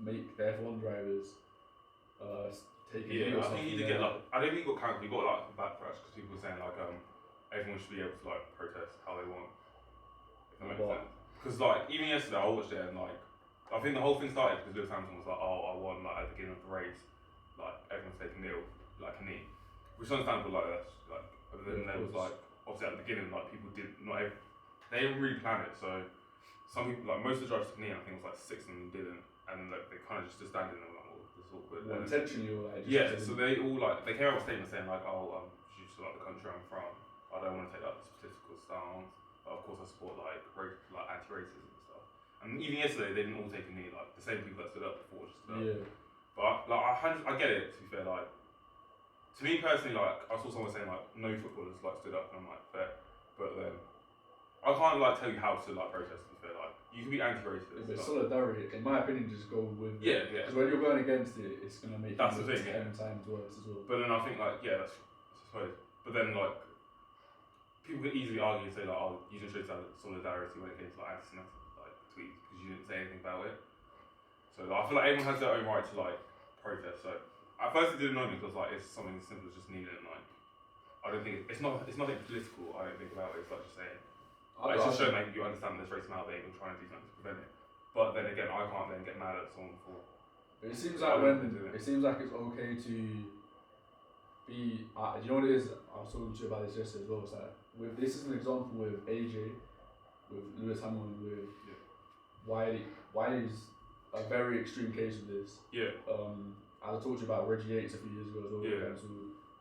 make the F1 drivers take a Yeah, knee or I think something. you did get like, I don't think you got cancelled, you got like backlash because people were saying like everyone should be able to like protest how they want. If that makes sense. Because like even yesterday I watched it and like I think the whole thing started because Lewis Hamilton was like, oh, I won like at the beginning of the race, like everyone's taking a knee, which is understandable. Like that's like, but then there was like obviously at the beginning like people they didn't really plan it. So some people like most of the drivers took a knee. I think it was like 6 of them didn't, and like they kind of just stood standing there like, oh, this is awkward. Well, intentionally or like just so they all like they came out with a statement saying like, oh, due to like the country I'm from, I don't want to take like this political stance, but of course I support like anti-racism and stuff. And even yesterday they didn't all take a knee. Like the same people that stood up before just stood up. Yeah. But like I get it. To be fair, like to me personally, like I saw someone saying like no footballers like stood up, and I'm like fair, but then I can't like tell you how to like protest. To be fair, like you can be anti-racist. Yeah, but solidarity, in my opinion, just go with yeah. Because when you're going against it, it's gonna make that's the thing, 10 times worse as well. But then I think like I suppose. But then like people could easily argue and say like, oh, you didn't show solidarity when it came to like anti-Semitic like tweets because you didn't say anything about it. So like, I feel like everyone has their own right to like protest. So at first it didn't annoy me because like it's something as simple as just kneeling. Like I don't think it's nothing political. I don't think about it. It's like just saying. It's just showing like you understand there's racism out there and you're trying to do something to prevent it. But then again, I can't then get mad at someone for. But it seems like it seems like it's okay to be. Do you know what it is? I was talking to you about this yesterday as well. It's like this is an example with AJ, with Lewis Hamilton, with Wiley. Wiley's a very extreme case of this. Yeah. As I told you about Reggie Yates a few years ago as well. Yeah.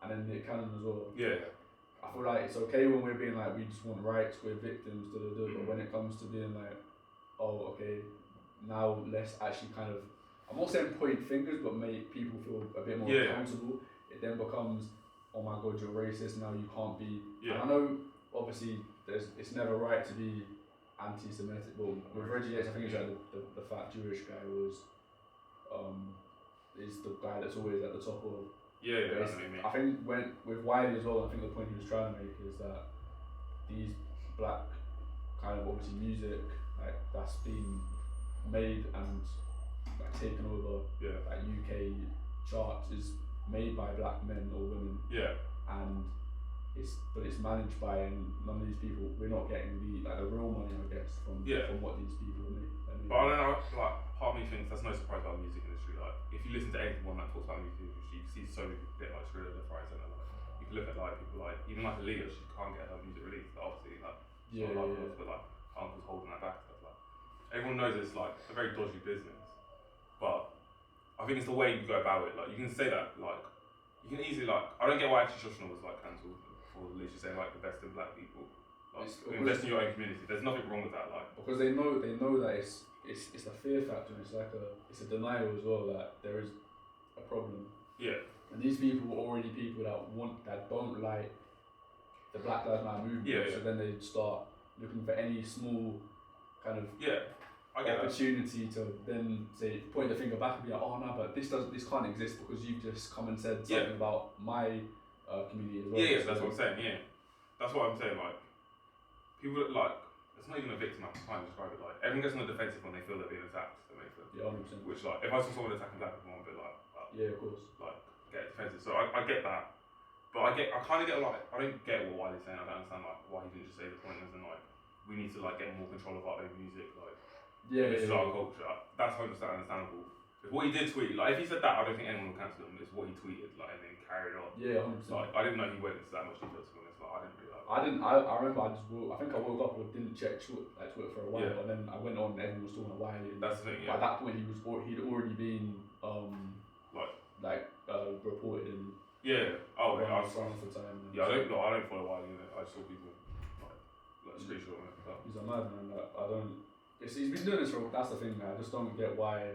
And then Nick Cannon as well. Yeah. I feel like it's okay when we're being like we just want rights, we're victims, but when it comes to being like, oh okay, now let's actually kind of, I'm not saying point fingers, but make people feel a bit more accountable. It then becomes, oh my god, you're racist, now you can't be. And I know obviously it's never right to be anti-Semitic, but with Reggie Yates, I think it's like the fat Jewish guy was is the guy that's always at the top of. I think with Wiley as well, I think the point he was trying to make is that these black kind of obviously music like that's been made and like taken over like UK charts is made by black men or women. And it's managed by, and none of these people, we're not getting the real money, I guess, from what these people make. But I don't know, like part of me thinks that's no surprise about the music industry. Like if you listen to anyone that talks about the music industry, you see so many people get like screwed left, right, centre. Like you can look at like people like even like Aaliyah, she can't get her music released. Like, obviously, like but like her uncle's holding that back and stuff. Like everyone knows it's like a very dodgy business, but I think it's the way you go about it. Like you can say that like you can easily like I don't get why anti-Shoshana was like cancelled for literally saying like invest in black people. Like invest in your own community. There's nothing wrong with that. Like because they know that it's a fear factor. It's like it's a denial as well that there is a problem. Yeah. And these people were already people that don't like the Black Lives Matter movement. So then they start looking for any small kind of opportunity to then say point the finger back and be like, oh no, but this can't exist because you've just come and said something about my community as well. Yeah, that's what I'm saying. Yeah, that's what I'm saying. Like people like it's not even a victim. I'm trying to describe it like everyone gets on the defensive when they feel they're being attacked. That makes sense. Yeah, 100%. Which like if I saw someone attacking black people, I'd be like yeah, of course. Like get defensive. So I get that, but I kind of get like I don't get what Wiley's saying. I don't understand like why he didn't just say the point and like we need to like get more control of our own music. Like this is our culture. That's understandable. If what he did tweet, like if he said that, I don't think anyone would cancel him. It's what he tweeted, like and then carried on. Yeah, 100%. Like I didn't know he went into that much detail. To be honest, like I didn't really. I remember I think I woke up and didn't check Twitter for a while, and then I went on and everyone was talking about Wiley. That's the thing. By that point, he'd already been reported in. I for time. I don't follow Wiley. I saw people like screenshot him. He's a madman. He's been doing this for. That's the thing. I just don't get why.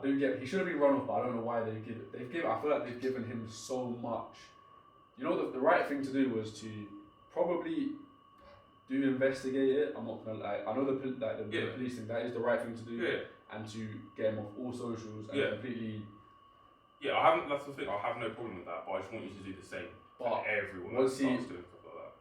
He should have been run off, but I don't know why I feel like they've given him so much. You know, the right thing to do was to probably investigate it. I'm not gonna lie. I know the police thing. That is the right thing to do. And to get him off all socials and completely. Yeah, I haven't. That's the thing. I have no problem with that, but I just want you to do the same. But everyone starts doing stuff like that.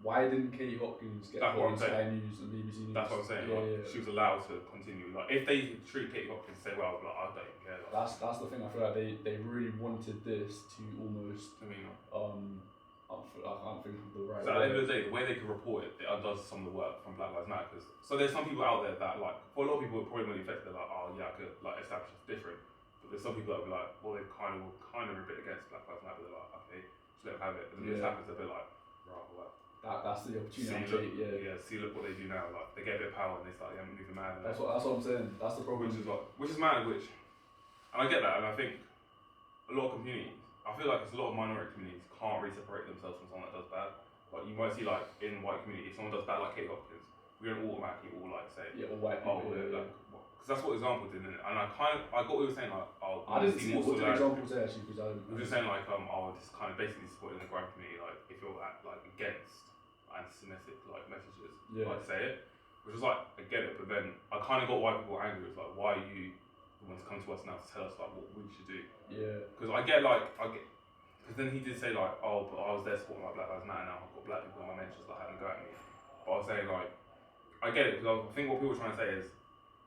why didn't Katie Hopkins get put on Sky News and BBC News? That's what I'm saying. Yeah. She was allowed to continue. Like, if they treat Katie Hopkins the same way, I don't even care. Like, that's the thing. I feel like they really wanted this to almost. I mean, I can't think of the right. So at the end of the day, the way they can report it undoes some of the work from Black Lives Matter. So there's some people out there that, like, for a lot of people, it probably won't affect. They're like, oh yeah, I could like establish it's different. But there's some people that will be like, well, they kind of a bit against Black Lives Matter. They're like, okay, just let them have it. And then this happens, they're a bit like, right, well. That's the opportunity. See, look what they do now. Like, they get a bit of power and they start moving mad. That's what I'm saying. That's the problem. Which is mad. And I get that. And I think a lot of communities, I feel like it's a lot of minority communities can't really separate themselves from someone that does bad. Like, you might see, like, in white community, if someone does bad, like Kate Hopkins, we don't automatically all like say, all white people. Because that's what example did, and I got what we were saying, like, I didn't see what the examples there actually, because we were just saying like, this kind of basically supporting the grime community, like, if you're like against anti-semitic like messages, like say it, which is like, I get it, but then I kind of got why people were angry. It's like, why are you the ones to come to us now to tell us like what we should do? Yeah. Because because then he did say like, oh, but I was there supporting like Black Lives Matter now. I've got black people in my mentions like having a go at me. But I was saying like, I get it, because I think what people were trying to say is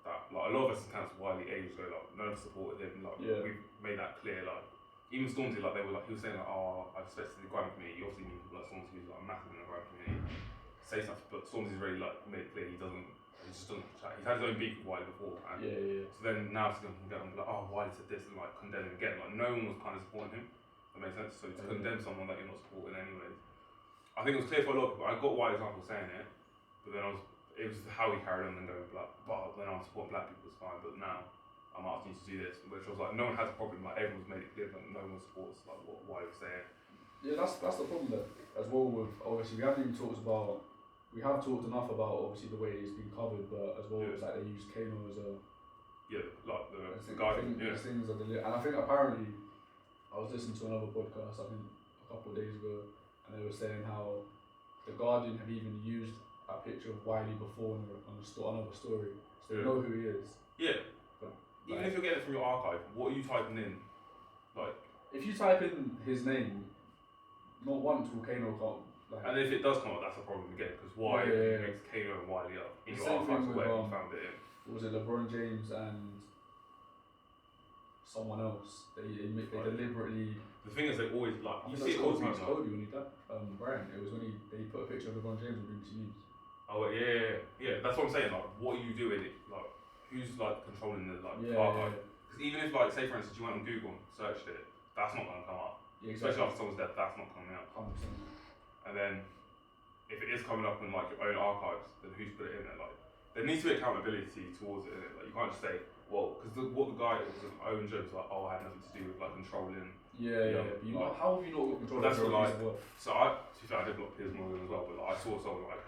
that like a lot of us in council Wiley ages ago, like none of us supported him. Like we've made that clear. Like even Stormzy, like he was saying like, oh, I respect the grime community. You obviously mean people like Stormzy who's like massive in the grime community. Say stuff, but Stormzy's really like made it clear he just doesn't chat. He's had his own beef with Wiley before. And so then now it's going to get on like, oh, Wiley said this, and like condemn him again. Like no one was kind of supporting him. That makes sense. So to condemn someone that you're not supporting anyways, I think it was clear for a lot of people. I got Wiley's example saying it, but then it was how he carried on and going like, well, then I'm supporting black people, it's fine, but now I'm asking you to do this, which was like, no one has a problem. Like everyone's made it clear that no one supports like what Wiley was saying. Yeah, that's the problem that as well with obviously we haven't even talked about. We have talked enough about obviously the way it's been covered, but as well as like they use Kano as a like the guy. Things are and I think apparently I was listening to another podcast I think a couple of days ago, and they were saying how the Guardian had even used a picture of Wiley before on another story, so they know who he is. Yeah, but even if you're getting it from your archive, what are you typing in? Like, if you type in his name, not once will Kano come. And if it does come up, that's a problem again, because why makes Kano and Wiley up in your archives where you found it in? Was it LeBron James and someone else? They deliberately. The thing is, they always like. You see it all the time. Kobe when he died. Brian. It was when they put a picture of LeBron James on BBC News. Oh yeah. That's what I'm saying. Like, what are you doing? Like, who's like controlling the archive? Because even if like, say for instance, you went on Google and searched it, that's not going to come up. Yeah, exactly. Especially after someone's dead, that's not coming up. 100%. And then, if it is coming up in like your own archives, then who's put it in there? Like, there needs to be accountability towards it. Innit? Like, you can't just say, well, because what the guy was Owen Jones like, oh, I had nothing to do with like controlling. But how have you not got control? That's what like. So to be fair, I did block Piers Morgan as well, but like, I saw someone like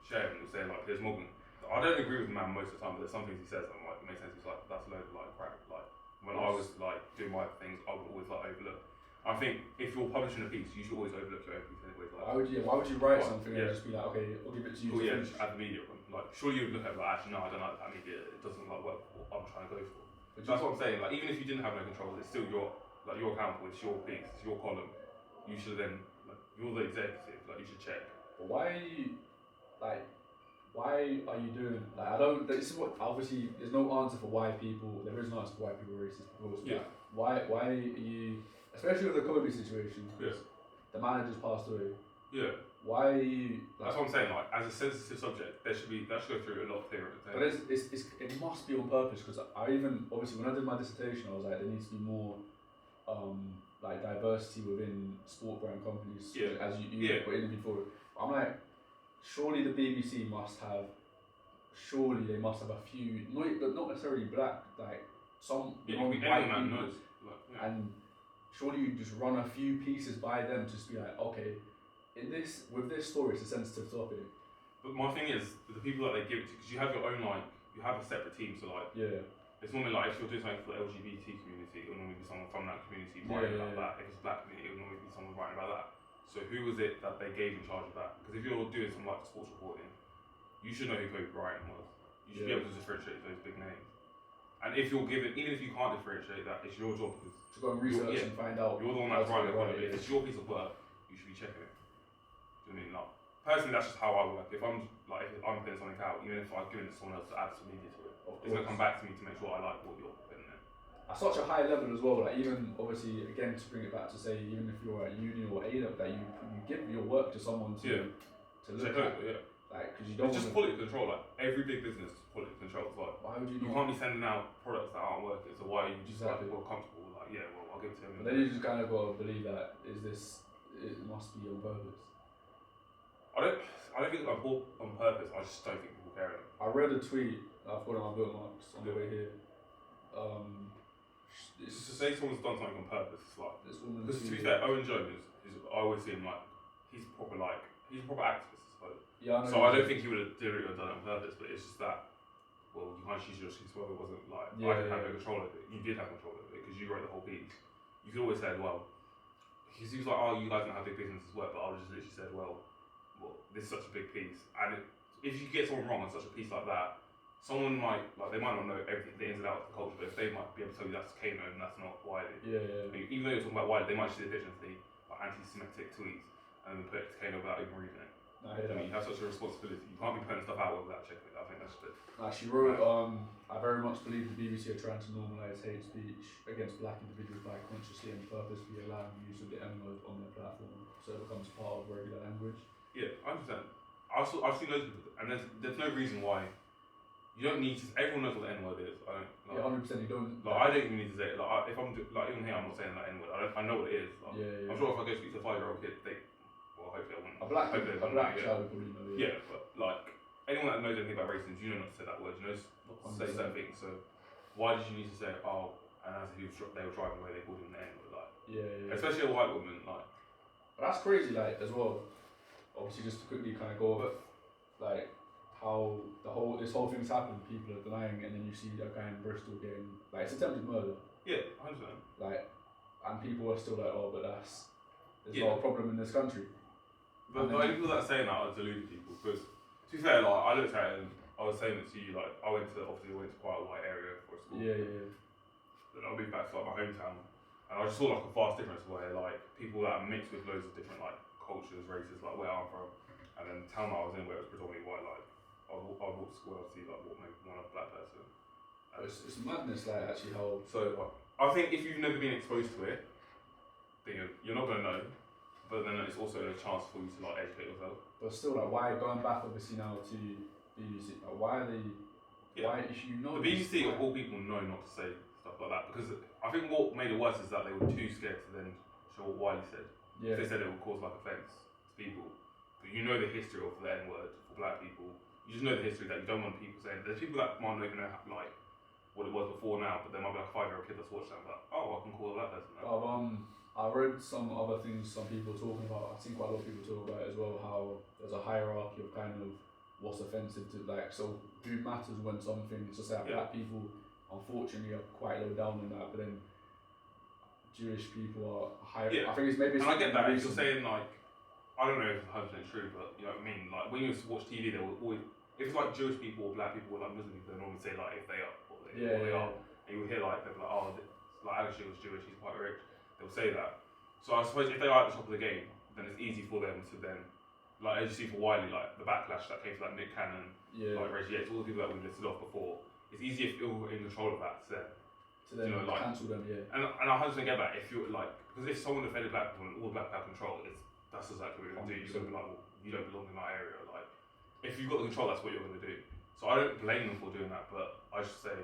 sharing and saying like Piers Morgan. I don't agree with the man most of the time, but there's some things he says that like makes sense. He's like, that's a load of like crap. Like when I was like doing my things, I would always like overlook. I think if you're publishing a piece, you should always overlook your own piece anyway. Like, why would you write something and just be like, okay, I'll give it to you? Just add the media one. Like, surely you would look at it like, actually, no, I don't like that media. It doesn't like work for what I'm trying to go for. But that's what I'm saying. Like, even if you didn't have no control, it's still your account, it's your piece, it's your column. You should then, like, you're the executive. Like, you should check. But why are you doing? Like, I don't. This is what obviously there's no answer for why people. There is no answer for why people are racist. Why are you? Especially with the Kobe situation, because the man had just passed away. Yeah. Why are you? That's what I'm saying. Like, as a sensitive subject, that should go through a lot clearer. But it must be on purpose, because I even obviously when I did my dissertation, I was like, there needs to be more, like diversity within sport brand companies. As you put in before. I'm like, surely the BBC must have. Surely they must have a few, not necessarily black, like some non-white people, and. Surely you just run a few pieces by them, just be like, okay, with this story, it's a sensitive topic. But my thing is, the people that they give it to, because you have your own you have a separate team, so like, it's normally like if you're doing something for the LGBT community, it'll normally be someone from that community writing about that. If it's black community, it'll normally be someone writing about that. So who was it that they gave in charge of that? Because if you're doing some like sports reporting, you should know who Kobe Bryant was. You should be able to differentiate those big names. And if you're given, even if you can't differentiate that, it's your job because to go and research and find out. You're the one that's writing it. If it's your piece of work, you should be checking it. Do you know what I mean? Like, personally, that's just how I work. If I'm putting something out, even if I've given it to someone else to add some media to it, it's gonna come back to me to make sure I like what you're putting in. At such a high level as well, like even obviously again to bring it back to say even if you're at uni or A level, that you give your work to someone to look at. Like, because you don't. It's just quality control. Like every big business, quality control. It's like why would you can't be sending out products that aren't working. So why are you just like more comfortable? Like I'll give it to him. But then you just kind of got to believe that it must be on purpose. I don't think I'm bought on purpose. I just don't think people care enough. I read a tweet I've got on my bookmarks on the way here. It's to say someone's done something on purpose. It's like because to be fair, Owen Jones is I always see him like he's a proper activist. Yeah, so I don't think he would have done it on purpose, but it's just that, well, you can't choose your shit, well, it wasn't like, I didn't have no control of it. You did have control of it because you wrote the whole piece. You could always say, well, he was like, oh, you guys don't have big businesses work, but I would just literally said, well, this is such a big piece. And if you get someone wrong on such a piece like that, someone might, they might not know everything, the ins and outs of the culture, but if they might be able to tell you that's Kano and that's not Wiley. Even though you're talking about Wiley, they might see the difference, the anti-semitic tweets, and then put it to Kano without even reading it. You have such a responsibility. You can't be putting stuff out without checking it. I think that's it. She wrote, I very much believe the BBC are trying to normalise hate speech against black individuals by consciously and purposefully allowing the use of the N-word on their platform so it becomes part of regular language. Yeah, I understand. I've seen loads of people, and there's no reason why you don't need to. Everyone knows what the N-word is. I don't. 100%. You don't. I don't even need to say it. If I'm even here, I'm not saying that N-word. I know what it is. I'm sure if I go speak to a 5-year-old kid, hopefully I wouldn't. A black child would probably know. Yeah, but anyone that knows anything about racism, you know not to say that word. You know not to say certain things. So why did you need to say and as if they were driving away, they called him the N-word? Especially a white woman, But that's crazy, as well. Obviously, just to quickly kind of go over, how this whole thing's happened. People are denying it, and then you see a guy in Bristol getting it's attempted murder. Yeah, I understand. And people are still but there's not a problem in this country. But the only people that are saying that are deluded people, because to be fair, I looked at it and I was saying it to you, I went to quite a white area for a school. Then I moved back to my hometown, and I just saw a vast difference where people that are mixed with loads of different cultures, races, where I'm from, and then the town I was in where it was predominantly white, I would walk to school and I'd see maybe one other black person. It's madness, actually how. So I think if you've never been exposed to it, then you're not gonna know. But then it's also a chance for you to educate yourself. But still, why going back obviously now to BBC? Why are they? Why if you know? The BBC of all people know not to say stuff like that because I think what made it worse is that they were too scared to then show what Wiley said. They said it would cause offence to people. But you know the history of the N-word for black people. You just know the history that you don't want people saying. There's people that might not even know what it was before now, but there might be a 5-year-old kid that's watched that and I can call that person that. I read some other things some people talking about. I've seen quite a lot of people talk about it as well, how there's a hierarchy of kind of what's offensive to so who matters when something, it's just black people unfortunately are quite low down on that, but then Jewish people are higher. I think it's maybe. And I get that, if you're saying I don't know if it's 100% true, but you know what I mean, when you watch TV they will always, if it's Jewish people or black people or Muslim people, they normally say if they are what they are. And you'll hear people Alex was Jewish, he's quite rich. They'll say that. So I suppose if they are at the top of the game, then it's easy for them to then, as you see for Wiley, the backlash that came from Nick Cannon, Reggie Yates, all the people that we listed off before. It's easy if you're in control of that to then cancel them, And I 100% get that if you're because if someone offended black people and all black people have control, that's exactly what you're gonna do. You're gonna be you don't belong in that area. If you've got the control, that's what you're gonna do. So I don't blame them for doing that, but I should say,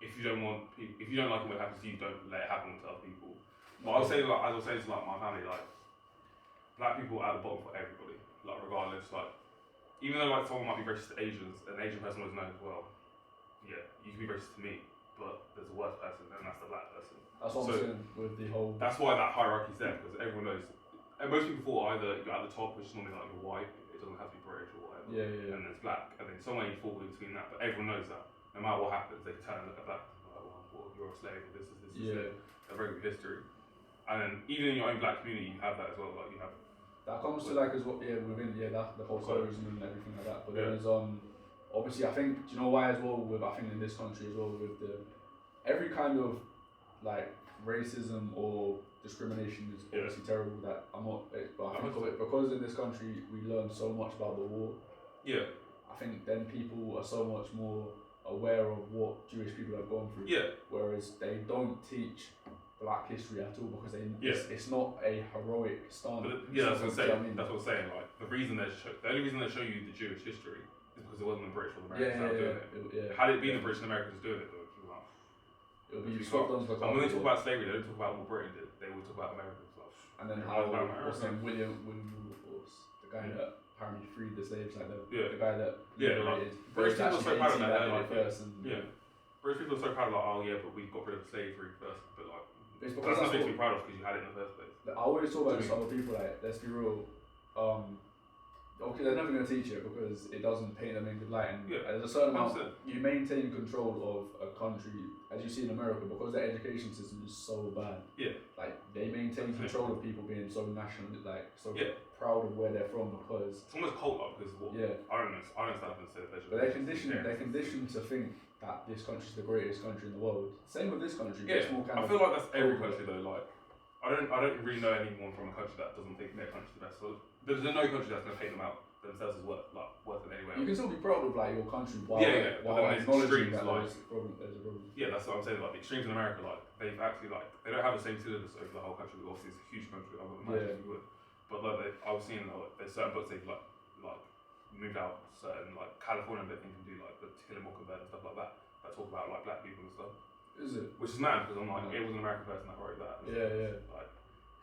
if you don't like it when it happens to you, don't let it happen to other people. But I was saying, as I was saying to my family, black people are at the bottom for everybody, regardless. Even though someone might be racist to Asians, an Asian person was known as well. Yeah, you can be racist to me, but there's a worse person, and that's the black person. That's what I'm saying with the whole. That's why that hierarchy's there, because everyone knows. And most people thought either you're at the top, which is normally you're white, it doesn't have to be British or whatever. And then it's black, and then somewhere you fall in between that. But everyone knows that. No matter what happens, they can turn and look at black people you're a slave, or this is a very good history. And then even in your own black community, you have that as well. You have that comes to as well. Within that the whole colorism and everything like that. But there's obviously I think, do you know why as well? I think in this country as well with every kind of like racism or discrimination is obviously terrible. That I'm not, but I think of it because in this country we learn so much about the war. Yeah. I think then people are so much more aware of what Jewish people have gone through. Yeah. Whereas they don't teach Black history at all because it's not a heroic stand. That's what I'm saying. I mean? That's what I'm saying. Like the only reason they show you the Jewish history is because it wasn't the British or the Americans doing it. Had it been the British and Americans doing it, though, it'll be Scotland's. And when they talk about slavery, they don't talk about what Britain did. They will talk about Americans. And then how what's his name, William Wilberforce, the guy that apparently freed the slaves, like the guy that British people are so proud of that. British people are so proud of like, oh yeah, but we got rid of slavery first, but like that's nothing to be proud of because you had it in the first place. I always talk about this to other people, like let's be real. Okay, they're never going to teach it because it doesn't paint them in good light, and there's a certain amount. You maintain control of a country, as you see in America, because their education system is so bad. Yeah. Like they maintain control of people being so national, like so proud of where they're from because it's almost cult like because what? Yeah. I don't stand up and say the But they're conditioned to think that this country's the greatest country in the world. Same with this country. Yeah. I feel like that's every country though. Like I don't really know anyone from a country that doesn't think their country's the best. So there's no country that's going to paint them out themselves as worth it anyway. You can still be proud of like your country while acknowledging that there's a problem. Yeah, that's what I'm saying. Like the extremes in America, like they've actually they don't have the same syllabus over the whole country. Obviously, it's a huge country. I would imagine you would. But I was seeing there's certain books they've like moved out certain California that they can do the To Kill a Mockingbird and stuff like that talk about Black people and stuff. Is it? Which is mad because I'm it was an American person that wrote that. Like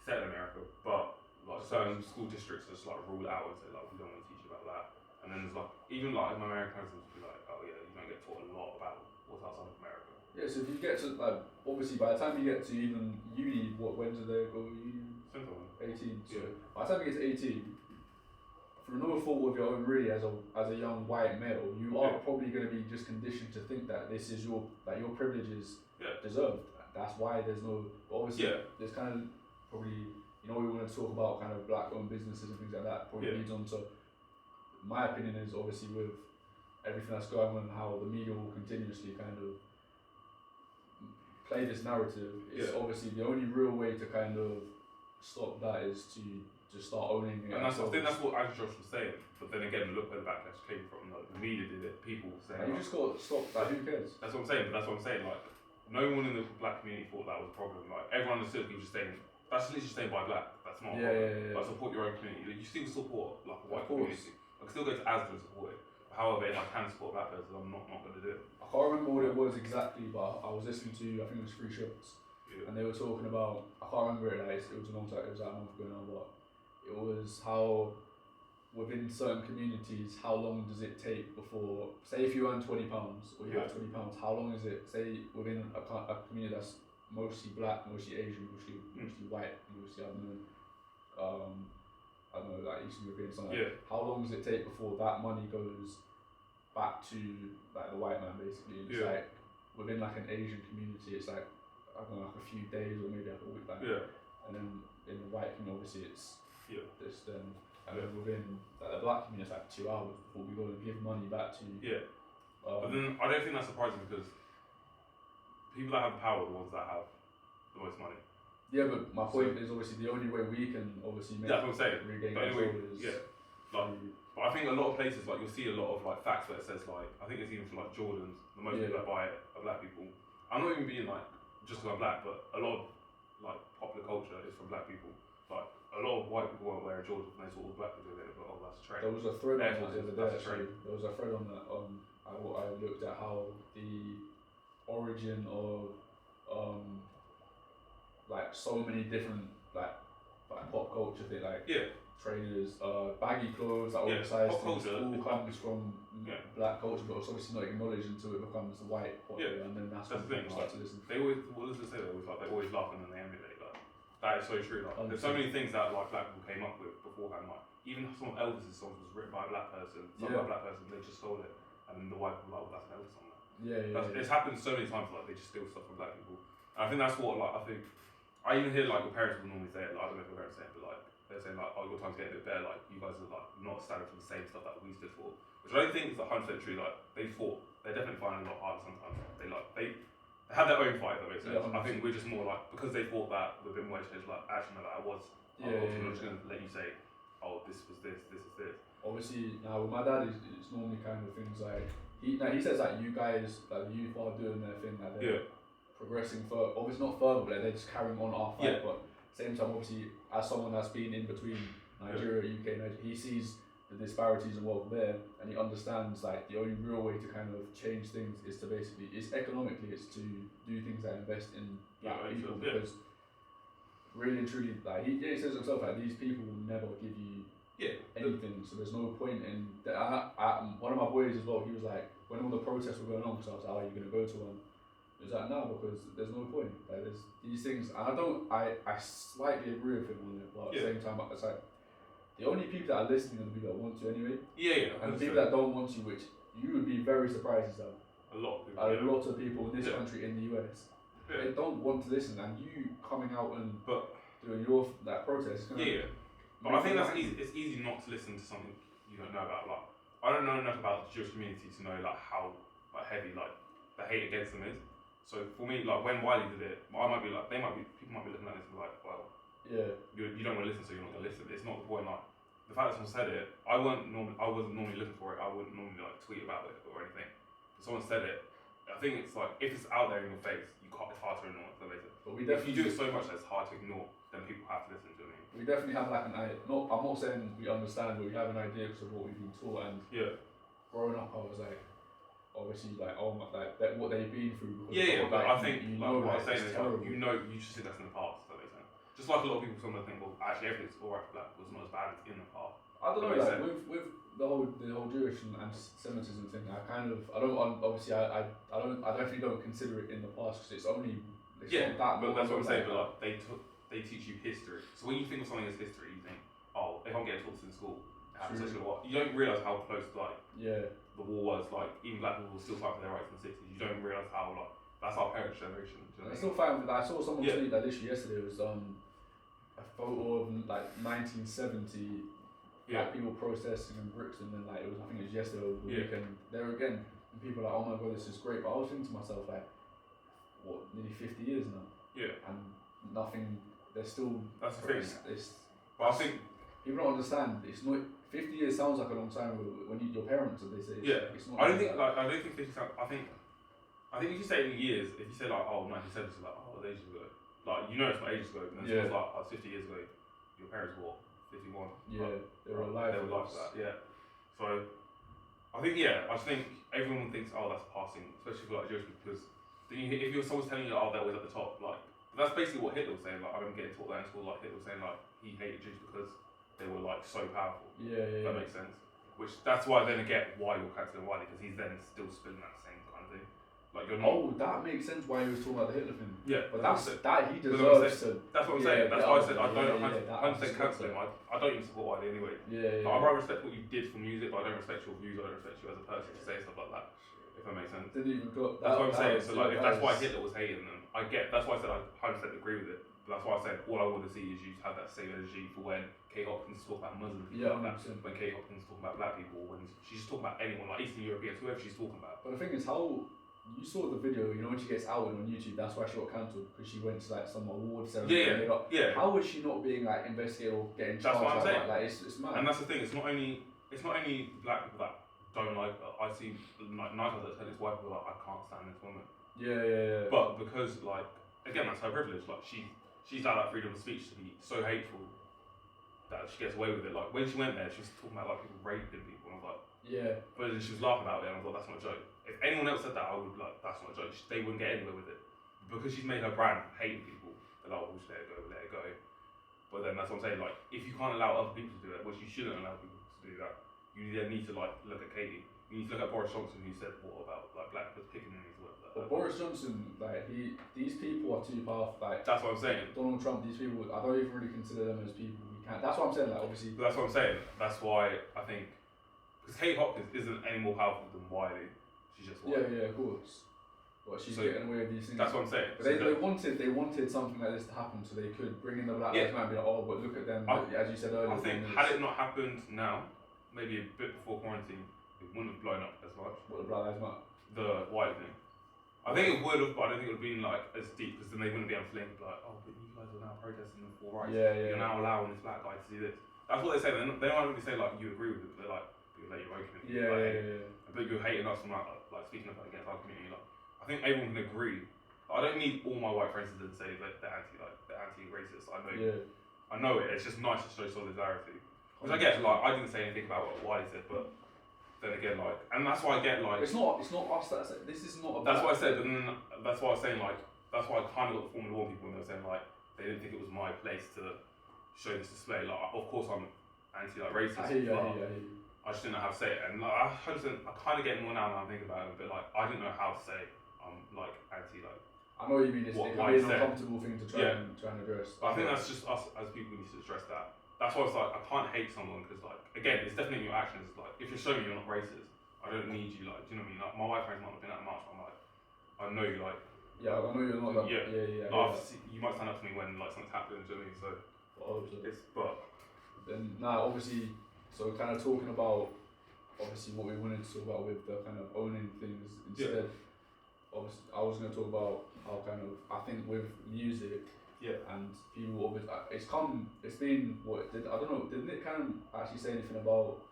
set in America, but certain school districts just rule it out and say we don't want to teach you about that. And then there's even my American cousins will be like, oh yeah, you don't get taught a lot about what's outside of America. Yeah, so if you get to obviously by the time you get to even uni, when do they go uni? 18. So by the time you get to 18, through no fault of your own really as a young white male, you are probably going to be just conditioned to think that this is your privileges deserved. That's why there's no obviously there's kind of probably we want to talk about kind of Black-owned businesses and things like that. Probably leads on to my opinion is obviously with everything that's going on and how the media will continuously kind of play this narrative. It's obviously the only real way to kind of stop that is to just start owning it. And I think that's what Josh was saying. But then again, look where the backlash came from. The media did it. People saying you just got to stop. Who cares? That's what I'm saying. But that's what I'm saying. No one in the Black community thought that was a problem. Everyone understood. He was just saying. That's literally saying by Black. That's not a problem. Support your own community. You still support a white community. I can still go to Asda and support it. However, if I can support Black person, I'm not going to do it. I can't remember what it was exactly, but I was listening to I think it was Free Shots, and they were talking about I can't remember it. It was a long time. It was like a month ago now, but it was how within certain communities, how long does it take before, say, if you earn £20 or you have £20, how long is it? Say within a community that's mostly Black, mostly Asian, mostly white, mostly I don't know, like Eastern European, something. How long does it take before that money goes back to the white man basically? It's within an Asian community, it's I don't know, a few days or maybe a week back. And then in the white community, obviously it's this then. And then within the Black community, it's 2 hours before we go and give money back to. But then I don't think that's surprising because people that have power are the ones that have the most money. Yeah, but my point is obviously the only way we can obviously make regain control is. But I think a lot of places you'll see a lot of facts where it says I think it's even for Jordans, the most people that buy it are Black people. I'm not even being just because I'm Black, but a lot of popular culture is from Black people. A lot of white people weren't wearing Jordans when they saw all Black people doing it, but that's a trend. There was a thread on that the other day actually. There was a thread on that I looked at how the origin of so many different pop culture thing trainers, baggy clothes, oversized things, all comes from Black culture, but it's obviously not acknowledged until it becomes white popular, and then that's when people start to listen. They always, what does it say? They always laugh and then they emulate. That is so true. There's so many things that Black people came up with beforehand. Even some of Elvis's songs was written by a Black person, sung by a Black person. They just stole it, and then the white people were that's an Elvis song. It's happened so many times. They just steal stuff from Black people. And I think that's what I think. I even hear your parents will normally say it. I don't know if your parents say it, but they're saying oh, your time's getting a bit better. You guys are not standing for the same stuff that we stood for, which I don't think is 100% true. They definitely find it a lot harder sometimes. They they had their own fight, if that makes sense. Yeah, I think we're just more like, because they thought that we're a bit more educated, like, actually, no, that was. I'm not just going to let you say, oh, this was this is this. Obviously, now with my dad, it's normally kind of things like, he says that you guys, like the youth are doing their thing, like they're progressing further, obviously not further, but they're just carrying on our fight, but at the same time, obviously, as someone that's been in between Nigeria, UK, Nigeria, he sees the disparities in wealth there, and he understands like the only real way to kind of change things is to basically, it's economically, it's to do things that invest in black people, because really and truly, like he says himself, like these people will never give you anything, so there's no point in one of my boys as well, he was like, when all the protests were going on, because I was like, are you going to go to one? He was like, no, because there's no point, like there's these things, and I slightly agree with him on it, but at the same time, it's like, the only people that are listening are the people that want to anyway, and the people that don't want to, which you would be very surprised at, a lot of people in this country, in the US, they don't want to listen, and you coming out and doing your protest, but I think that's easy. It's easy not to listen to something you don't know about. Like, I don't know enough about the Jewish community to know like how like heavy like the hate against them is. So for me, like when Wiley did it, people might be looking at this and be like, well, you don't want to listen, so you're not going to listen. It's not the point. Like the fact that someone said it, I wasn't normally looking for it. I wouldn't normally like tweet about it or anything. But someone said it. I think it's like if it's out there in your face, it's hard to ignore it. But if you do it so much that it's hard to ignore, then people have to listen to it. We definitely have like an idea. I'm not saying we understand, but we have an idea because of what we've been taught. And growing up, I was like, obviously, like what they've been through. But I think what I'm saying is, like, you just think that's in the past. That makes sense. Just like a lot of people sometimes think, well, actually everything's alright for black, was not as bad as in the past. I don't know, like with the whole Jewish and anti-Semitism thing, I definitely don't consider it in the past because it's not that. But that's what I'm saying. But like they teach you history. So when you think of something as history, you think, oh, if I'm getting taught this in school, it happened such a lot. You don't realise how close the war was. Like even black people were still fighting for their rights in the 60s. You don't realise how that's our parents' generation. They're still fighting. I saw someone tweet that literally yesterday. It was a photo of like 1970. Like people protesting in Brixton, and like I think it was yesterday over the weekend. There again, and people are like, oh my god, this is great. But I was thinking to myself, like, what, nearly 50 years now? And nothing. There's still. That's the thing. But I think people don't understand. It's not 50 years sounds like a long time when your parents, as they say. It's not. I don't think 50 sounds. I think if you say in years, if you say like 1970s, like ages ago, like it's not ages ago, and then someone's like 50 years ago, your parents were 51. They were alive. They were alive for that. So I think I just think everyone thinks that's passing, especially for like Jewish people, because if someone's telling you they're always at the top, like that's basically what Hitler was saying. Like I remember getting taught that in school. Like Hitler was saying like he hated Jews because they were like so powerful. That makes sense. That's why then again why you're cancelling Wiley, because he's then still spilling that same kind of thing. Like you're not. Oh, that makes sense why he was talking about the Hitler thing. But he deserves to. That's what I'm saying. That's why I said I don't 100% cancel him. I don't even support Wiley anyway. I respect what you did for music, but I don't respect your views. I don't respect you as a person to say stuff like that. If that makes sense. That's what I'm saying. So like, if that's why Hitler was hating them, I get. That's why I said I 100% agree with it. But that's why I said all I want to see is you have that same energy for when Kate Hopkins talk about Muslim people like that. When Kate Hopkins talk about black people, when she's just talking about anyone like Eastern Europeans, whoever she's talking about. But the thing is, how you saw the video, when she gets outed on YouTube, that's why she got cancelled, because she went to like some award ceremony. How was she not being like investigated or getting charged? That's what I'm saying. Like it's mad. And that's the thing. It's not only black people that don't like her. I see like 9 times out of 10 it's white people like, I can't stand this woman. But because like again that's her privilege. Like she's had that freedom of speech to be so hateful that she gets away with it. Like when she went there, she was talking about like people raping people, and I was like, But then she was laughing about it, and I thought that's not a joke. If anyone else said that, I would like, that's not a joke. They wouldn't get anywhere with it because she's made her brand hating people. They're like, we'll just let it go. But then that's what I'm saying. Like, if you can't allow other people to do it, which you shouldn't allow people to do that, you then need to like look at Katie. You need to look at Boris Johnson, who said what about like black people picking in his work. But Boris Johnson, like these people are too powerful. Like that's what I'm saying. Donald Trump, these people, I don't even really consider them as people we can't. That's what I'm saying. Like obviously. But that's what I'm saying. That's why I think because Kate Hopkins isn't any more powerful than Wiley. She's just white. Of course. But she's getting away with these things. That's what I'm saying. But they wanted something like this to happen so they could bring in the Black Lives Matter and be like, oh, but look at them, as you said earlier. I think had it not happened now, maybe a bit before quarantine, it wouldn't have blown up as much. What, the Black Lives Matter? The Wiley thing. I think it would have, but I don't think it would have been like as deep because then they wouldn't be able to link like, oh, but you guys are now protesting for rights. You're now allowing this black guy to do this. That's what they say. They don't really say like you agree with it. They're like you're open. But you're hating us from like speaking up against our community. Like I think everyone can agree. I don't need all my white friends to say that they're anti-racist. I know it. It's just nice to show solidarity. Which I guess like I didn't say anything about what Wiley said, but. Then again, like, and that's why I get like. It's not us that said. This is not. That's what I said, but then that's why I was saying like. That's why I kind of got the Formula One people when they were saying like they didn't think it was my place to show this display. Like, of course I'm anti-racist. I just didn't know how to say it, and like, I kind of get more now when I'm thinking about it. But like, I didn't know how to say I'm like anti like. I know what you mean. It can be an uncomfortable thing to try and address. But I think that's just us as people need to address that. That's why it's like I can't hate someone because like again it's definitely your actions. Like if you're showing me you're not racist, I don't need you. Like do you know what I mean? Like my white friends might not have been that much. But I'm like I know you like. Yeah, I know you're not. Like, you might stand up to me when like something's happening. Do you know what I mean? So but then now obviously so kind of talking about obviously what we wanted to talk about with the kind of owning things instead. Obviously, I was going to talk about how kind of I think with music. Yeah. And people obviously, it's been, I don't know, did Nick Cannon actually say anything about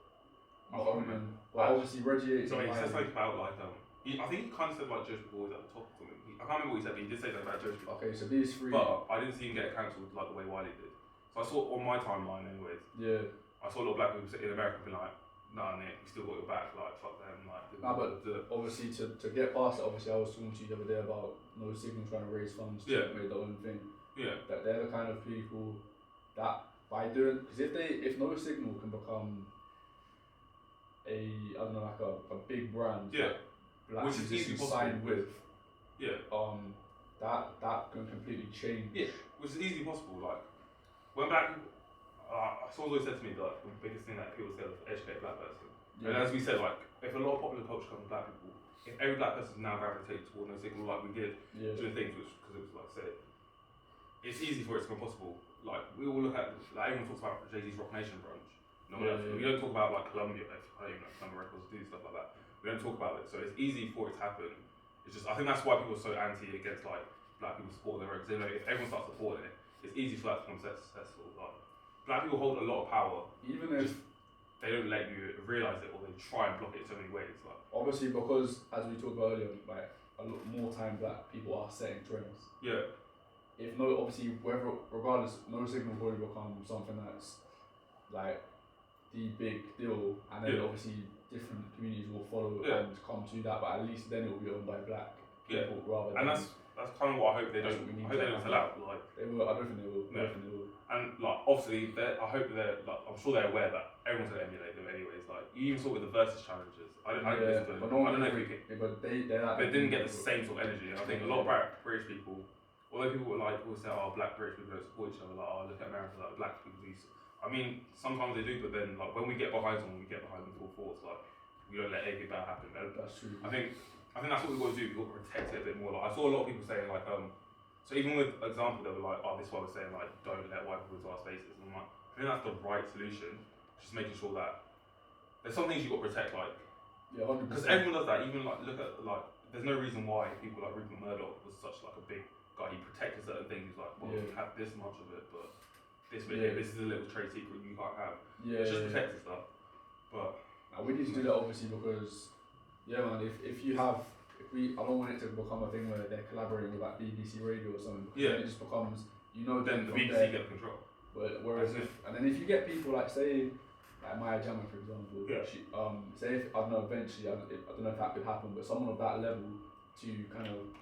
owning? Well, obviously, Reggie. So he said something about like, I think he kind of said like Josh Boyd at the top or something. I can't remember what he said, but he did say something about Josh Boyd. Okay, so these three. But I didn't see him get cancelled like the way Wiley did. So I saw on my timeline, anyways. Yeah. I saw a lot of black people in America being like, nah, Nick, we still got your back, like, fuck them, like. Nah, but obviously, to get past it, obviously, I was talking to you the other day about No Signal trying to raise funds to make their own thing. Yeah. That they're the kind of people that by doing, because if No Signal can become like a big brand, black which is easy to sign with, that can completely change. Yeah, which is easily possible. Like when black people, someone always said to me that the biggest thing that people say is educate a black person. And as we said, like if a lot of popular culture comes from black people, if every black person now gravitates toward No Signal like we did, doing things which because it was like say. It's easy for it to be possible. Like we all look at, like everyone talks about Jay-Z's Rock Nation brunch. We don't talk about like Columbia, I don't even know Columbia Records do stuff like that. We don't talk about it, so it's easy for it to happen. It's just I think that's why people are so anti against like black people supporting their records. You know, if everyone starts supporting it, it's easy for that to become successful. Like black people hold a lot of power, even if they don't let you realise it or they try and block it in so many ways. Like obviously because as we talked about earlier, like a lot more time black people are setting trends. Yeah. If obviously, regardless, No Signal will probably become something that's like the big deal, and then obviously different communities will follow and come to that. But at least then it will be owned by black people rather. And that's kind of what I hope they don't. I hope they don't sell out. Like they will. I don't think they will. No. And like obviously, I hope they're like. I'm sure they're aware that everyone's gonna emulate them anyways. Like you even saw with the versus challenges. I don't know if they didn't get the same sort of energy. And I think a lot of British people. Although people will say, oh, black British people don't support each other, like, oh, look at America, like, black people do. I mean, sometimes they do, but then, like, when we get behind someone, we get behind them full force, like, we don't let anything bad happen. That's true. I think that's what we've got to do, we've got to protect it a bit more. Like, I saw a lot of people saying, like, so even with example, they were like, oh, this is why we're saying, like, don't let white people into our spaces. And I'm like, I think that's the right solution, just making sure that there's some things you've got to protect, like, yeah, 100%. Because everyone does that, even, like, look at, like, there's no reason why people like Rupert Murdoch was such, like, a big he protected certain things. He's like, well, you have this much of it, but this bit here, this is a little trade secret you can't have. It's just protected stuff. But we need to do that obviously because, man, I don't want it to become a thing where they're collaborating with like BBC Radio or something. Then it just becomes, then the BBC get control. Whereas then if you get people like say like Maya Jama for example, say if I don't know eventually I don't know if that could happen, but someone of that level to kind of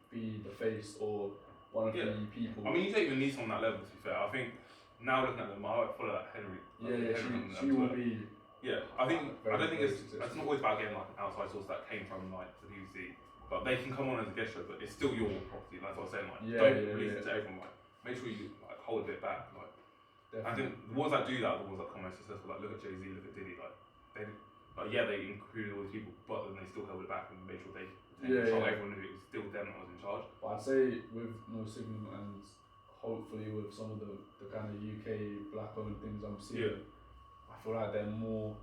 be the face or one of the people. I mean, you don't even need someone that level to be fair. I think now looking at them, I follow that Henry. She will be. Yeah, I don't think it's not always about getting like an outside source that came from like the BBC, but they can come on as a guest show, but it's still your property. That's what I was saying. Like, don't release it to everyone. Like, make sure you like hold a bit back. Like, I think the ones that do that are the ones that come most successful. Like, look at Jay-Z, look at Diddy. Like, they included all these people, but then they still held it back and made sure they. Everyone knew it was still them that was in charge. But I'd say with No Signal and hopefully with some of the kind of UK black owned things I'm seeing, I feel like they're more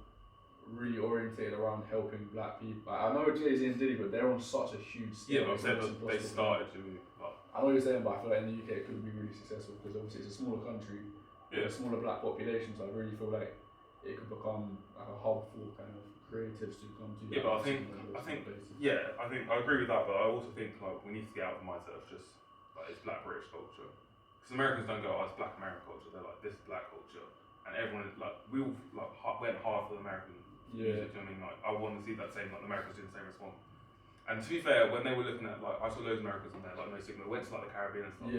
really orientated around helping black people. Like, I know Jay-Z and Diddy, but they're on such a huge scale. Yeah, but I'm saying that they started doing it. I know what you're saying, but I feel like in the UK it could be really successful because obviously it's a smaller country, a smaller black population, so I really feel like it could become like a hub for kind of creatives to come to. Yeah, but I think I agree with that, but I also think like we need to get out of the mindset of just like it's black British culture. Because Americans don't go, oh, it's black American culture. They're like, this is black culture, and everyone like we all like went hard for the American music. You know what I mean? Like I want to see that same like the Americans doing the same response. And to be fair, when they were looking at like I saw loads of Americans on there like No Signal, went to like the Caribbean and stuff.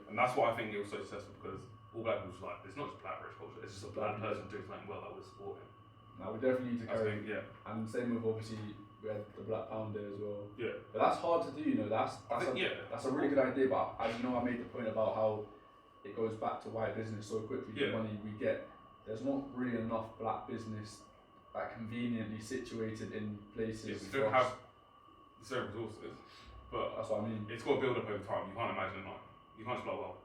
And that's why I think it was so successful because all black people was like, it's not just black British culture, it's just a black person doing something well that we're supporting. Now we definitely need to carry. And same with obviously we had the Black Pound there as well. Yeah. But that's hard to do, you know. That's a really good idea. But as you know, I made the point about how it goes back to white business so quickly. The money we get, there's not really enough black business like conveniently situated in places. We don't have the same resources, but that's what I mean. It's got to build up over time. You can't imagine like you can't just be like, well,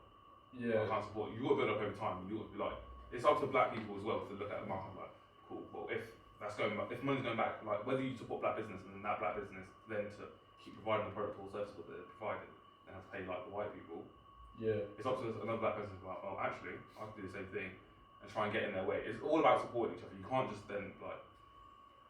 I can't support you. You've got to build up over time. You got to be like, it's up to black people as well to look at the market like, cool. Well, if that's going back, if money's going back, like whether you support black business and then that black business then to keep providing the product or service that they're providing, then have to pay like the white people. It's up to another black person to be like, well, actually, I can do the same thing and try and get in their way. It's all about supporting each other. You can't just then like.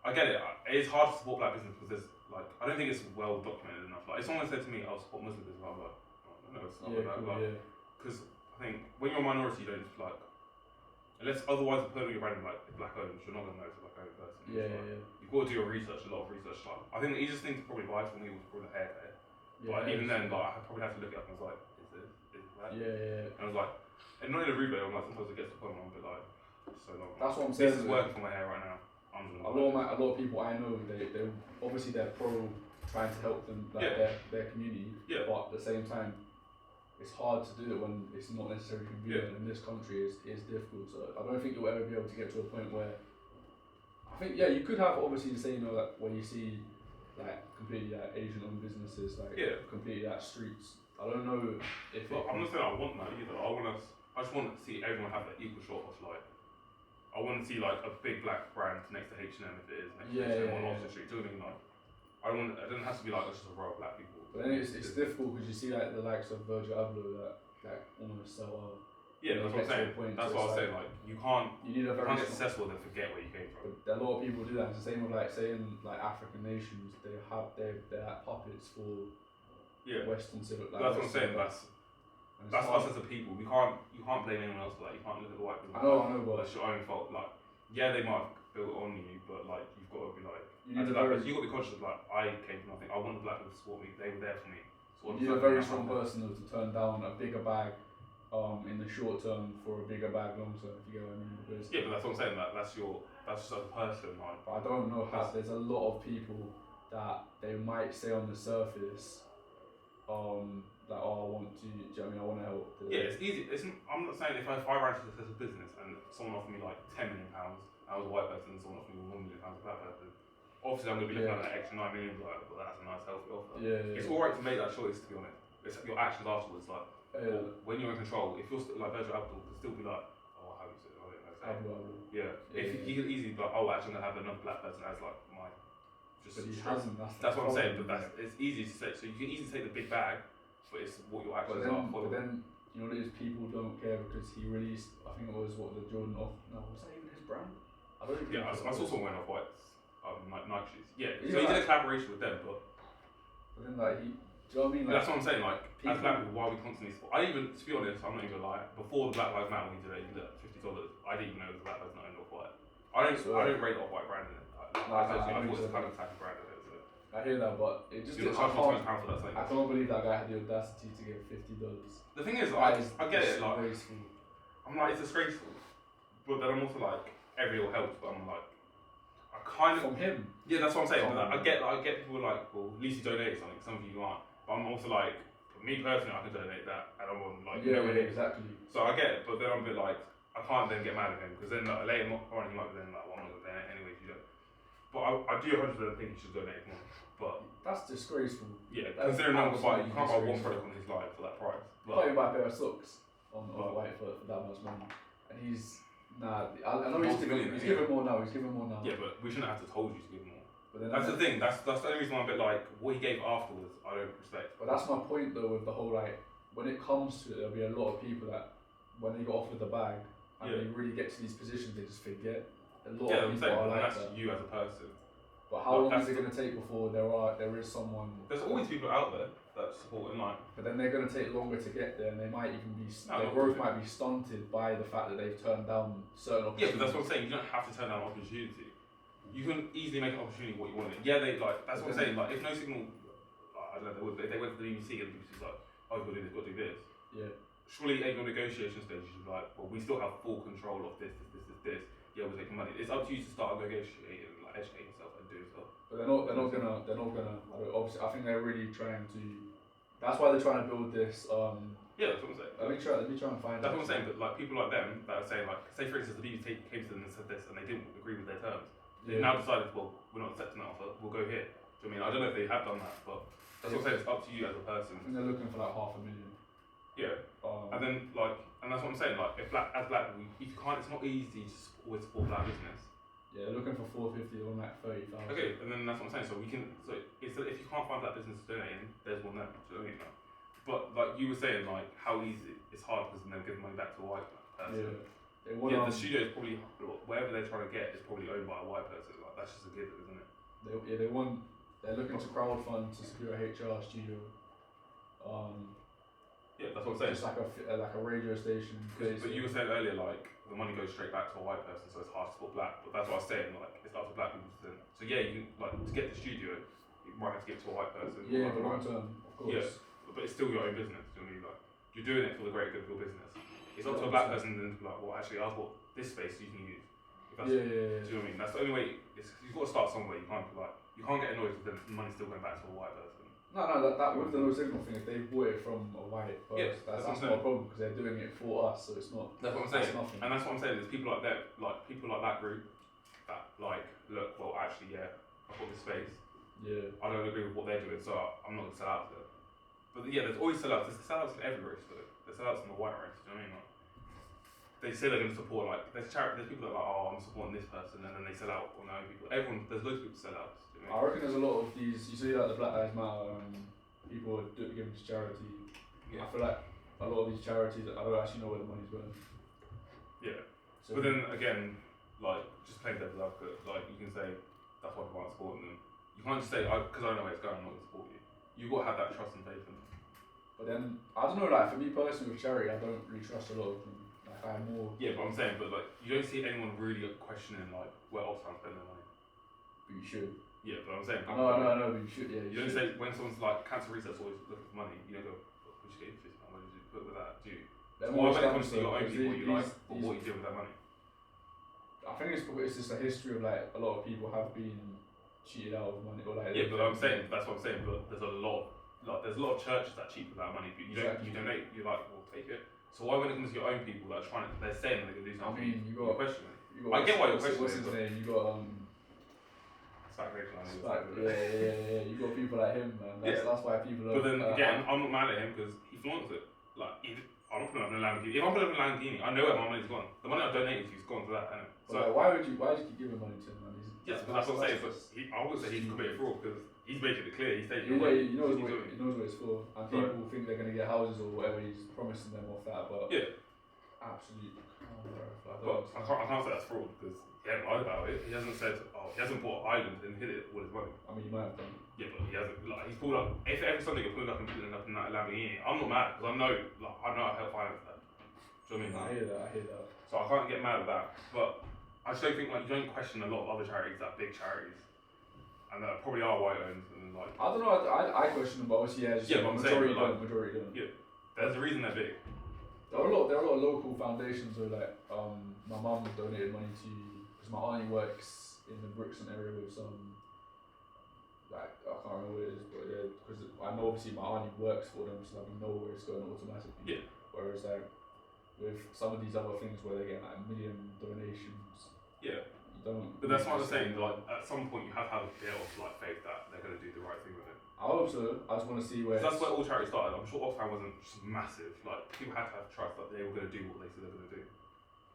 I get it. It's hard to support black business because there's like I don't think it's well documented enough. Like if someone said to me, "I'll support Muslim business," I'm like, oh, no, it's not like that. Because I think when you're a minority, you don't just like unless otherwise the person you're branding like is black owned, you're not gonna know it's a black owned person. You've got to do your research, a lot of research. Like I think the easiest thing to probably buy for me was probably the hair care. But even then, like I probably have to look it up and I was like, is that? And I was like, and not in a rude way. I'm like sometimes it gets to the point where I'm a bit like, it's so long. That's what I'm saying. This is working for my hair right now. A lot of people I know, they obviously they're pro trying to help them like their community, but at the same time, it's hard to do it when it's not necessarily convenient. In this country, is difficult. So I don't think you'll ever be able to get to a point where I think you could have obviously say that when you see like completely Asian-owned businesses like completely streets. I don't know if. I'm not saying I want that either. I just want to see everyone have that equal shot of like. I want to see like a big black brand next to H&M if it is next to H&M on Oxford Street. Do you know what I mean? Like, it doesn't have to be like just a row of black people. But then it's difficult because you see like the likes of Virgil Abloh that like almost sell out. Yeah, that's what I'm saying. That's what I was saying. Like you can't get successful and forget where you came from. But a lot of people do that. It's the same with like saying like African nations. They're like puppets for Western civilization. That's what I'm saying. That's us as a people. You can't blame anyone else for that. You can't look at the white people. I know, but that's your own fault. Like, they might have built on you, but like you've got to be like, you've got to be conscious of like, I came from nothing. I wanted black people to support me. They were there for me. So you need a very strong person to turn down a bigger bag, in the short term for a bigger bag long term. If you get what I mean? Because but that's what I'm saying. That's just a person. Like, but I don't know how. There's a lot of people that they might say on the surface, like, I want to. Do you know what I mean? I want to help. It's easy. I'm not saying if I ran to this as a business and someone offered me like £10 million, I was a white person, and someone offered me £1 million, a black person. Obviously, I'm going to be looking at that extra £9 million, like, well, that's a nice healthy offer. It's alright to make that choice, to be honest. It's your actions afterwards. Like, when you're in control, if you're like Virgil Abloh, could still be like, oh, how do you say it? I don't know. If you could easily be like, oh, actually, I'm going to have another black person as like my. But he hasn't. That's what I'm saying. But it's easy to say. So you can easily take the big bag. But it's what your actions are. But then, you know, these people don't care because he released, I think it was the Jordan off. No, was that even his brand? I don't think. I saw someone wearing off whites, Nike shoes. So he did a collaboration with them, but then like do you know what I mean? Like, that's what I'm saying. Like as black people, why we constantly support? To be honest, I'm not even gonna lie. Before the Black Lives Matter, he did it $50. I didn't even know the Black Lives Matter off white. I don't rate off white brand in it. I thought it was kind of type of brand in it. I hear that, but it just I can't believe that guy had the audacity to give $50. The thing is, I get it. Like, I'm like, it's disgraceful, but then I'm also like, every little helps. But I'm like, I kind of from him. Yeah, that's what I'm saying. But like, I get people like, well, at least you donated something. Some of you aren't. But I'm also like, for me personally, I can donate that, and I'm on like, exactly. So I get it, but then I'm a bit like, I can't then get mad at him because then like, later on he might be then like, well, I'm not gonna donate anyway if you don't. But I do 100% think you should donate more. But that's disgraceful. Yeah, considering you can't buy one product on his life for that price. You can't even buy a pair of socks on white for that much money, and he's Nah, I know he's giving more now. Yeah, but we shouldn't have to told you to give more. But then that's the thing. That's the only reason why I'm a bit like what he gave afterwards. I don't respect. But that's my point though with the whole like when it comes to it, there'll be a lot of people that when they got offered the bag and they really get to these positions, they just forget. A lot of people are like that's that. you as a person. But how long is it going to take before there is someone? There's always people out there that support in line. But then they're going to take longer to get there, and they might even be their growth might be stunted by the fact that they've turned down certain opportunities. Yeah, but that's what I'm saying. You don't have to turn down an opportunity. You can easily make an opportunity what you want. Yeah, that's what I'm saying. Like, if No Signal, I don't know, they went to the BBC and the BBC's like, oh, you've got to do this, got to do this. Yeah. Surely at your negotiation stage, you should be like, well, we still have full control of this. Yeah, we're taking money. It's up to you to start negotiating, like educating yourself and doing stuff. But they're not gonna. Obviously, I think they're really trying to. That's why they're trying to build this. Yeah, that's what I'm saying. Let me try and find. That's what I'm saying. But like people like them that are saying like, say for instance, the BBC came to them and said this, and they didn't agree with their terms. They've now decided, well, we're not accepting that offer. We'll go here. Do you know what I mean? I don't know if they have done that, but that's what I'm saying. It's up to you as a person. I think they're looking for like 500,000. Yeah. And then like, and that's what I'm saying. Like, if black people, if you can't, it's not easy to always support black business. Yeah, they're looking for 450 or like 30,000. Okay, and then that's what I'm saying. So we can. So it's if you can't find black business to donate in, there's one there. Do you know what I mean? But like you were saying, like how easy it's hard because then give money back to a white person. Yeah. The studio is probably whatever they're trying to get is probably owned by a white person. Like that's just a given, isn't it? They're looking to crowdfund to secure a HR studio. Yeah, that's what I'm saying. Just like a radio station. But you were saying earlier, like the money goes straight back to a white person, so it's hard to support black. But that's what I was saying. Like it's up to black people to then. So yeah, you can, like to get the studio, you might have to give it to a white person. Yeah, but long term, of course. Yeah, but it's still your own business. Do you know what I mean? Like you're doing it for the greater good of your business. It's up to a black person then to be like, well, actually, I've got this space you can use. Yeah. Do you know what I mean? That's the only way. You've got to start somewhere. You can't get annoyed because the money's still going back to a white person. No, that with the No Signal thing, if they bought it from a white person, that's not a problem because they're doing it for us, so it's not. That's what I'm saying. Nothing. And that's what I'm saying. There's people like that, group that like look. Well, actually, yeah, I've got this space. Yeah. I don't agree with what they're doing, so I'm not gonna sell out to them. But yeah, there's always sellouts. There's sellouts in every race, though. There's sellouts in the white race. Do you know what I mean? Like, they say they're going to support, like, there's people that are like, oh, I'm supporting this person, and then they sell out on their own people. There's loads of people sell out. You know? I reckon there's a lot of these, you see like the Black Lives Matter and people are giving to charity. Yeah. I feel like a lot of these charities, I don't actually know where the money's going. Yeah. So, but then again, like, just playing devil's advocate, like, you can say, that's why people aren't supporting them. You can't just say, because I know where it's going, I'm not going to support you. You've got to have that trust and faith in them. But then, I don't know, like, for me personally with charity, I don't really trust a lot of them. I'm more. Yeah, but I'm saying, but like, you don't see anyone really questioning like where Oxfam spend their money. But you should. Yeah, but I'm saying. I know, but you should. Yeah, you don't say when someone's like cancer research always looking for money. You don't go, we should get into this, man. What did you put with that? Do you? So when it comes to your own people, you like, what you do with that money? I think it's just a history of like a lot of people have been cheated out of money or like. Yeah, but I'm saying that's what I'm saying. But there's a lot of churches that cheat with that money. But you donate. You're like, well, take it. So why when it comes to your own people that are trying to, they're saying they're going to do something? I mean, you're questioning. I get why you're questioning. What's his name? You got Yeah. You got people like him, man. That's why people. But then again, I'm not mad at him because he flaunts it. Like, I'm not putting up in a Lamborghini. If I'm putting up in a Lamborghini, I know where my money's gone. The money I donated to you's gone to that, innit? So like, why did you keep giving money to him, man? Yes, but that's what I'm saying. But I would say he's committed fraud because he's making it clear. He's taking he knows what it's for, and people think they're gonna get houses or whatever. He's promising them off that, but absolutely. But I can't say that's fraud because he hasn't lied about it. He hasn't said, he hasn't bought an island and hid it with his money. I mean, he might have done. Yeah, but he hasn't. Like, he's pulled up. If every Sunday you're pulling up and putting up in that Lamborghini, I'm not mad because I know I help finance that. Do you know what I mean? I hear that. So I can't get mad at that. But I just don't think you don't question a lot of other charities, that big charities, and that probably are white owned and like. I don't know. I question them, but obviously majority don't. Yeah, there's a reason they're big. There are a lot of local foundations where like my mum donated money to because my auntie works in the Brixton area with some like I can't remember what it is, but yeah, because I know obviously my auntie works for them, so I know where it's going automatically. Yeah. Whereas like with some of these other things where they get like $1 million donations. Yeah. You don't. But that's what I'm saying. Like at some point you have to have a bit of like faith that they're going to do the right thing with it. I hope so. I just want to see where. That's where all charities started. I'm sure Oxfam wasn't just massive. Like people had to have trust that they were going to do what they said they were going to do.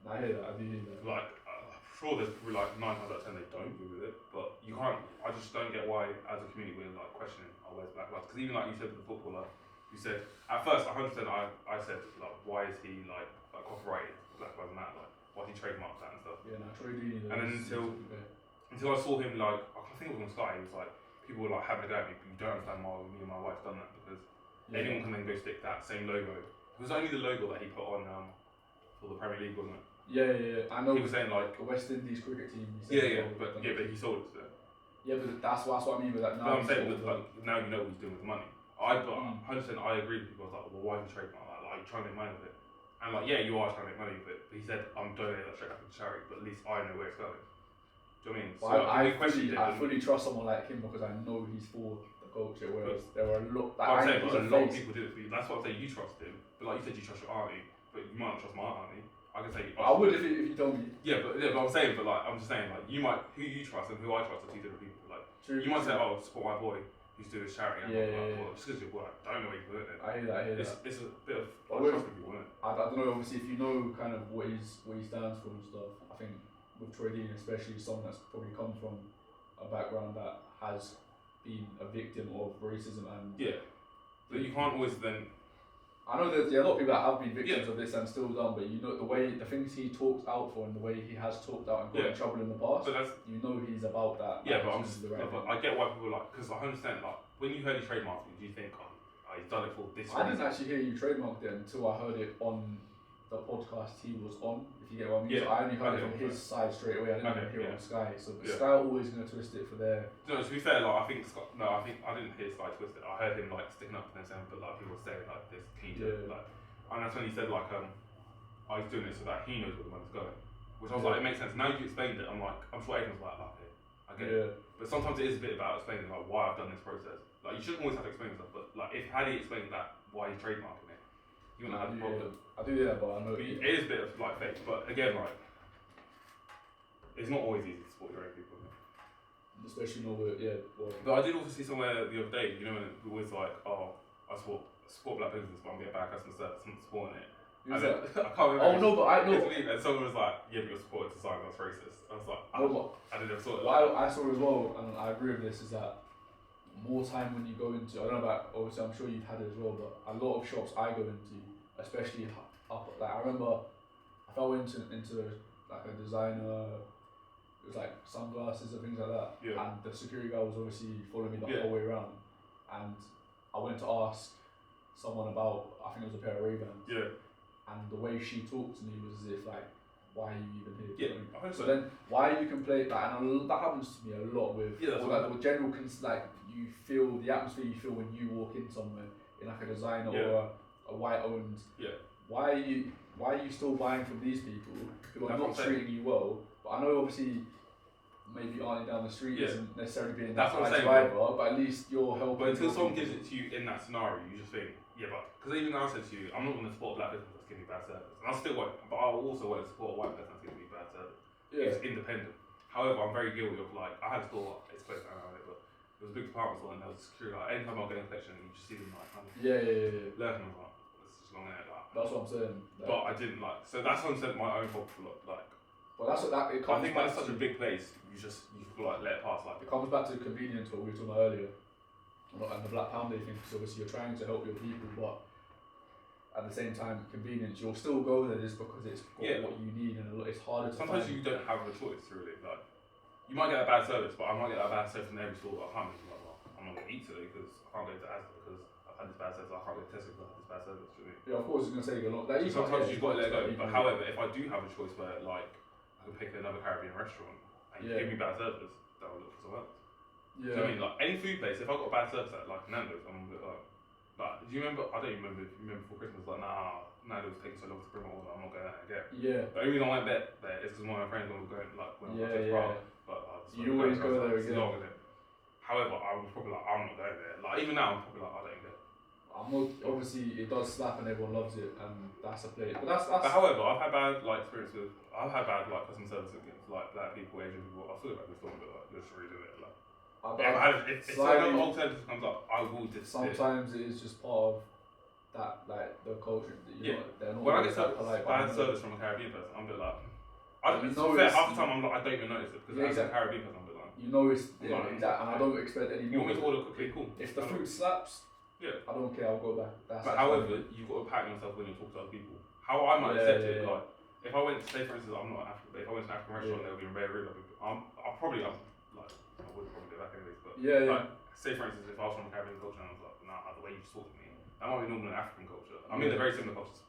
No, I hear that. I do hear that. Like, I'm sure there's probably like 9 times out of 10 they don't agree with it, but you can't. I just don't get why, as a community, we're like questioning, oh, where's Black Lives? Because even like you said with the footballer, you said at first 100% I said like, why is he like copyrighted Black Lives Matter? Like, why did he trademark that and stuff? Yeah, no, Troy Deeney. And then until I saw him like, I think it was on Sky, he was like, people were like having a go at me, but you don't understand why me and my wife done that, because anyone can then go stick that same logo. It was only the logo that he put on for the Premier League, wasn't it? Yeah. I know. He was saying like the West Indies cricket team. But he sold it to them. Yeah, but that's what I mean with that. No, I'm saying that like, now you know what he's doing with the money. I 100% I agree with people. I was like, well, why is he trademark that? Like, you're trying to make money with it. And like, yeah, you are trying to make money with it. But he said, I'm donating that straight back to charity, but at least I know where it's going. Do you know what I mean? So I fully trust someone like him because I know he's for the culture. Whereas there are a lot. I'm saying, but a lot of people do it for you. That's what I'm saying. You trust him, but like you said, you trust your auntie, but you might not trust my auntie. I can say. I would if you told me. Yeah, but I'm saying, but like I'm just saying, like you might who you trust and who I trust are two different people. Like you might say, oh, support my boy who's doing this charity. Well, just because you're boy, I don't know where you put it. I hear that. It's a bit of trust with people, isn't it? I don't know. Obviously, if you know kind of what he stands for and stuff, I think with Troy Deeney, especially someone that's probably come from a background that has been a victim of racism and but you can't always then. I know that there are a lot of people that have been victims of this and still done, but you know the things he talks out for and the way he has talked out and got in trouble in the past, you know he's about that. Yeah, but I get why people like, because 100% like when you heard he trademarked it, do you think he's done it for this reason? I didn't actually hear you trademarked it until I heard it on the podcast he was on, if you get what I mean. Yeah. So I only heard it from his side straight away. I didn't even hear it on Sky. So Sky are always going to twist it for their. No, to be fair, like I think I didn't hear Sky twist it. I heard him like sticking up for them, saying, but like people saying like this, can you do it? Like, and that's when he said like I was doing it so that he knows where the money's going. Which I was like, it makes sense. Now you explained it, I'm like, I'm sure everyone's like, okay, I get it. But sometimes it is a bit about explaining like why I've done this process. Like you shouldn't always have to explain stuff, but like if had he explained that why he's trademarking it, you wouldn't have a problem. I do that, but I know it is a bit of like fake. But again, like it's not always easy to support your own people. Especially not with But I did also see somewhere the other day, you know, when it was like, oh, I support black business, but I'm getting bad customer service, I'm not supporting it. I can't remember. Oh no, but I know. And someone was like, yeah, but you're supporting society that's racist. I was like, I didn't ever saw it. What I saw as well, and I agree with this, is that more time when you go into, I don't know about, obviously I'm sure you've had it as well, but a lot of shops I go into, especially up, like I remember I fell into like a designer, it was like sunglasses and things like that, and the security guy was obviously following me the whole way around, and I went to ask someone about, I think it was a pair of Ray-Bans, and the way she talked to me was as if like, why are you even here? Yeah, so then why you can play like, and that happens to me a lot with like the general like you feel the atmosphere you feel when you walk in somewhere in like a designer or a white owned. Why are you still buying from these people who are not treating you well? But I know obviously maybe Arnie down the street isn't necessarily being that either, but at least you're helping. But until someone gives it to you in that scenario, you just think, but because even now I said to you, I'm not going to support a black business that's giving me bad service. And I still won't, but I also won't support a white person that's giving me bad service. It's independent. However, I'm very guilty of like, I had a store, it's closed down now, but it was a big department store and there was security. Like, anytime I get a collection, you just see them like, lurking. I was like, it's just long there. Like, that's what I'm saying. Like, but I didn't like, so that's how I'm saying my own fault for like. Well, that's what it comes. I think when it's such a big place, you feel like let it pass. Like it comes back to the convenience what we were talking about earlier, and the Black Pound Day thing. Because obviously you're trying to help your people, but at the same time, convenience. You'll still go there just because it's got what you need, and it's harder to. Sometimes you don't have a choice really. Like you might get a bad service, but I might get a bad service in every store. But I can't be like, well, I'm not gonna eat today because I can't go to Asda because I've had this bad service. I can't go to Tesco because I've had this bad service. Really. Yeah, of course, you're gonna say you're not. Sometimes you've got to let go. But however, if I do have a choice where like I can pick another Caribbean restaurant and you give me bad service, then I'll look for somewhere else. Do you know what I mean? Like any food place, if I've got bad service at like Nando's, I'm a bit like, do you remember? I don't even remember. You remember before Christmas? Like, Nando's was taking so long to bring my order. I'm not going out again. Yeah. The only reason I went there is because one of my friends was going like when I was Prague. But you always go there again. Long, isn't it? However, I was probably like, I'm not going there. Like even now, I'm probably like, I don't go. I'm not. Obviously, it does slap and everyone loves it, and that's a place. But that's. But however, I've had bad experience with. I've had bad customer service against like black people, Asian people. I feel like this one, but like let's redo it. Like, if another alternative comes up, I will just. Sometimes it is just part of that, like the culture. They're not when I get bad service service from a Caribbean person, I'm a bit like, half the time I'm like, I don't even notice it because as a Caribbean person, I'm a bit like, you know it's exactly, and I don't expect any you more. want me to order quickly, cool. If the food slaps, I don't care, I'll go back. But however, you've got to pattern yourself when you talk to other people. How I might accept it, like, if I went to, say for instance, I'm not African, but if I went to an African restaurant, there would be a rare rib, I would probably go back anyways, but like, say for instance, if I was from a Caribbean culture and I was like, nah, the way you talk to me, that might be normal in African culture. I mean, they're very similar cultures.